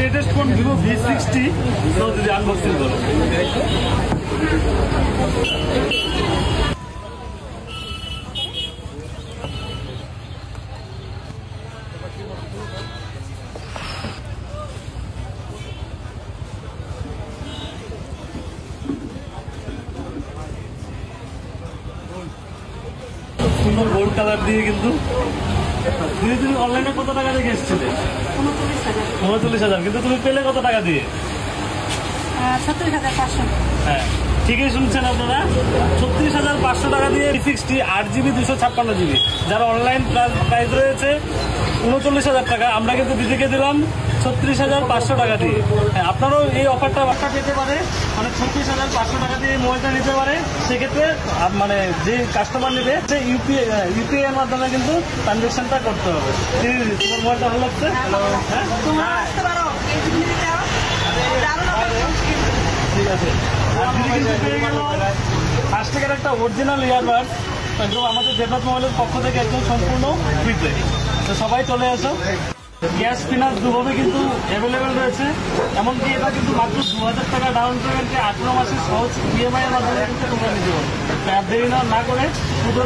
Latest phone Vivo V60 তো যদি unboxing করো। সুন্দর গোল্ড কালার দিয়ে কিন্তু তুমি অনলাইনে কত টাকা দেখে এসেছিলে? 39,000। কিন্তু তুমি পেলে কত টাকা দিয়ে? 36,500। হ্যাঁ ঠিকই শুনছেন আপনারা, 36,500 টাকা দিয়ে V60 8GB 256GB, যারা অনলাইন প্রাইস রয়েছে 39,000 টাকা, আমরা কিন্তু দিদিকে দিলাম 36,500 টাকা দিয়ে। হ্যাঁ আপনারাও এই অফারটা পেতে পারে, মানে 36,500 টাকা দিয়ে মোবাইলটা নিতে পারে। সেক্ষেত্রে মানে যে কাস্টমার নেবে সে ইউপিআই এর মাধ্যমে কিন্তু ট্রানজাকশনটা করতে হবে। তোমার মোবাইলটা ভালো লাগছে? ঠিক আছে। ফার্স্টের একটা অরিজিনাল ইয়ারবাডস একদম আমাদের দেবনাথ মোবাইলের পক্ষ থেকে একদম সম্পূর্ণ ফ্রিতে। তো সবাই চলে আসো। ক্যাশ ফিনান্স দুভাবে কিন্তু অ্যাভেলেবেল রয়েছে, এমনকি এটা কিন্তু মাত্র 2,000 টাকা ডাউন পেমেন্টে 18 মাসের সহজ ইএমআই এর মাধ্যমে কিন্তু তোমরা নিতে পারো। দেরি না করে শুধু